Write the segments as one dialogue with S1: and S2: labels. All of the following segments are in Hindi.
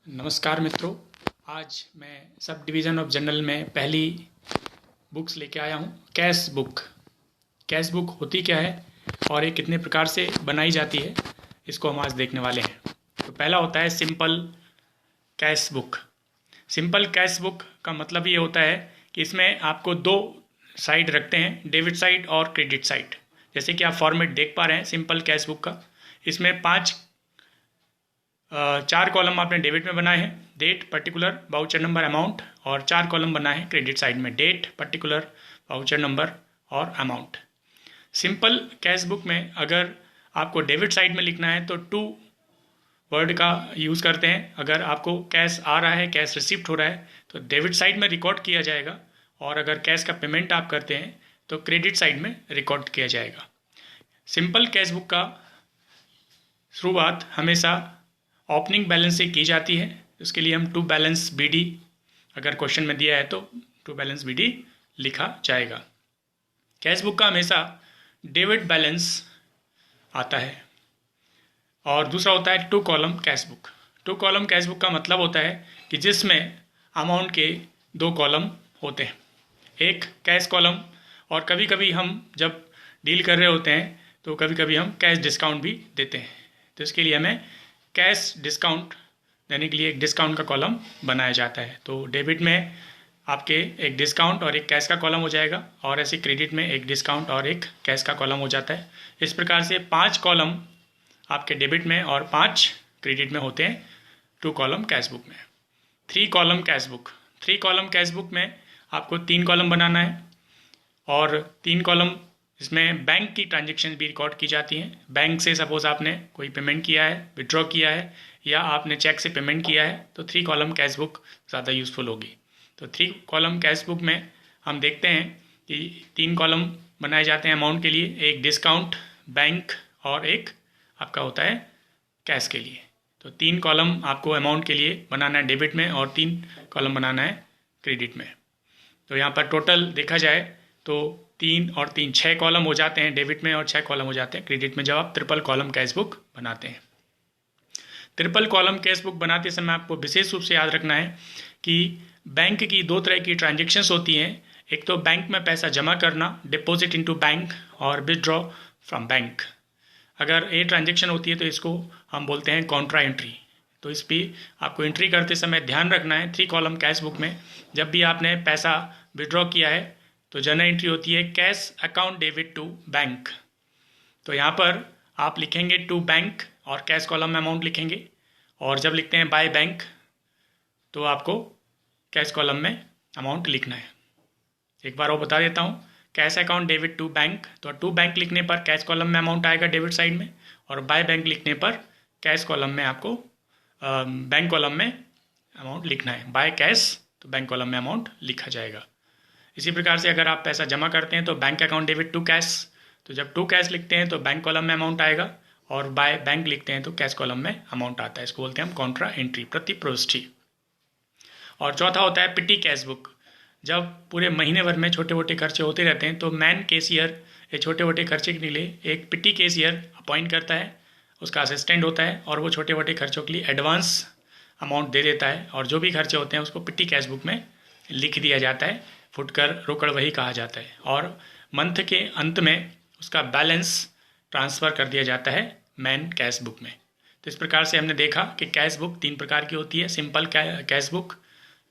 S1: नमस्कार मित्रों। आज मैं सब डिवीज़न ऑफ जनरल में पहली बुक्स लेके आया हूँ, कैश बुक। कैश बुक होती क्या है और ये कितने प्रकार से बनाई जाती है, इसको हम आज देखने वाले हैं। तो पहला होता है simple cash book. Simple cash book का मतलब ये होता है कि इसमें आपको दो साइड रखते हैं, डेबिट साइड और क्रेडिट साइड। जैसे कि आप फॉर्मेट देख पा रहे हैं सिंपल कैश बुक का। इसमें चार कॉलम आपने डेबिट में बनाए हैं, date, particular, voucher number, amount, और चार कॉलम बनाए हैं क्रेडिट साइड में, डेट, पर्टिकुलर, वाउचर नंबर और अमाउंट। सिंपल कैश बुक में अगर आपको डेबिट साइड में लिखना है तो टू वर्ड का यूज़ करते हैं। अगर आपको कैश आ रहा है, कैश रिसिप्ट हो रहा है, तो डेबिट साइड में रिकॉर्ड किया जाएगा, और अगर कैश का पेमेंट आप करते हैं तो क्रेडिट साइड में रिकॉर्ड किया जाएगा। सिंपल कैश बुक का शुरुआत हमेशा ओपनिंग बैलेंस से की जाती है। उसके लिए हम टू बैलेंस BD, अगर क्वेश्चन में दिया है तो टू बैलेंस BD लिखा जाएगा। कैश बुक का हमेशा डेबिट बैलेंस आता है। और दूसरा होता है two column cash book. Two column cash book का मतलब होता है कि जिसमें अमाउंट के दो कॉलम होते हैं, एक कैश कॉलम, और कभी कभी हम जब डील कर रहे होते हैं तो कभी कभी हम कैश डिस्काउंट भी देते हैं। तो इसके लिए हमें कैश डिस्काउंट देने के लिए एक डिस्काउंट का कॉलम बनाया जाता है। तो डेबिट में आपके एक डिस्काउंट और एक कैश का कॉलम हो जाएगा, और ऐसे क्रेडिट में एक डिस्काउंट और एक कैश का कॉलम हो जाता है। इस प्रकार से 5 कॉलम आपके डेबिट में और 5 क्रेडिट में होते हैं टू कॉलम कैश बुक में। 3 column cash book. 3 column cash book में आपको 3 कॉलम बनाना है, और 3 कॉलम इसमें बैंक की ट्रांजेक्शन भी रिकॉर्ड की जाती हैं। बैंक से सपोज आपने कोई पेमेंट किया है, विड्रॉ किया है, या आपने चेक से पेमेंट किया है, तो 3 कॉलम कैश बुक ज़्यादा यूज़फुल होगी। तो 3 कॉलम कैश बुक में हम देखते हैं कि 3 कॉलम बनाए जाते हैं अमाउंट के लिए, एक डिस्काउंट, बैंक, और एक आपका होता है कैश के लिए। तो 3 कॉलम आपको अमाउंट के लिए बनाना है डेबिट में, और 3 कॉलम बनाना है क्रेडिट में। तो यहाँ पर टोटल देखा जाए तो 3 और 3 6 कॉलम हो जाते हैं डेबिट में, और 6 कॉलम हो जाते हैं क्रेडिट में जब आप ट्रिपल कॉलम कैश बुक बनाते हैं। ट्रिपल कॉलम कैश बुक बनाते समय आपको विशेष रूप से याद रखना है कि बैंक की 2 तरह की ट्रांजेक्शन्स होती हैं। एक तो बैंक में पैसा जमा करना, डिपॉजिट इनटू बैंक, और विदड्रॉ फ्रॉम बैंक। अगर ये ट्रांजेक्शन होती है तो इसको हम बोलते हैं कॉन्ट्रा एंट्री। तो इस पर आपको एंट्री करते समय ध्यान रखना है। 3 कॉलम कैश बुक में जब भी आपने पैसा विड्रॉ किया है तो जनरल एंट्री होती है cash account debit to bank. तो यहाँ पर आप लिखेंगे टू बैंक, और कैश कॉलम में अमाउंट लिखेंगे, और जब लिखते हैं बाय बैंक तो आपको कैश कॉलम में अमाउंट लिखना है। एक बार वो बता देता हूँ, cash account debit to bank, तो टू बैंक लिखने पर कैश कॉलम में अमाउंट आएगा डेबिट साइड में, और बाय बैंक लिखने पर कैश कॉलम में आपको बैंक कॉलम में अमाउंट लिखना है। बाय कैश तो बैंक कॉलम में अमाउंट लिखा जाएगा। इसी प्रकार से अगर आप पैसा जमा करते हैं तो bank account debit to cash, तो जब टू कैश लिखते हैं तो बैंक कॉलम में अमाउंट आएगा, और बाय बैंक लिखते हैं तो कैश कॉलम में अमाउंट आता है। इसको बोलते हैं हम कॉन्ट्रा एंट्री, प्रति प्रविष्टि। और चौथा होता है पिटी कैश बुक। जब पूरे महीने भर में छोटे मोटे खर्चे होते रहते हैं तो मैन कैशियर ये छोटे मोटे खर्चे के लिए एक पिटी कैशियर अपॉइंट करता है, उसका असिस्टेंट होता है, और वो छोटे मोटे खर्चों के लिए एडवांस अमाउंट दे देता है, और जो भी खर्चे होते हैं उसको पिटी कैश बुक में लिख दिया जाता है। फुटकर रोकड़ वही कहा जाता है, और मंथ के अंत में उसका बैलेंस ट्रांसफ़र कर दिया जाता है मैन कैश बुक में। तो इस प्रकार से हमने देखा कि कैश बुक 3 प्रकार की होती है, simple cash book,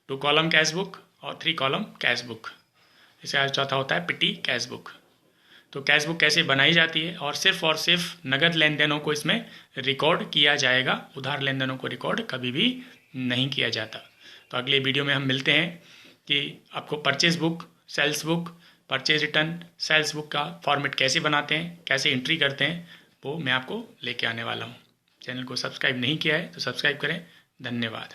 S1: 2 column cash book, और 3 कॉलम कैश बुक। इसका चौथा होता है पिटी कैश बुक। तो कैश बुक कैसे बनाई जाती है, और सिर्फ नगद लेन देनों को इसमें रिकॉर्ड किया जाएगा, उधार लेन देनों को रिकॉर्ड कभी भी नहीं किया जाता। तो अगले वीडियो में हम मिलते हैं कि आपको purchase book, sales book, purchase return, sales book का फॉर्मेट कैसे बनाते हैं, कैसे एंट्री करते हैं, वो मैं आपको लेके आने वाला हूँ। चैनल को सब्सक्राइब नहीं किया है तो सब्सक्राइब करें। धन्यवाद।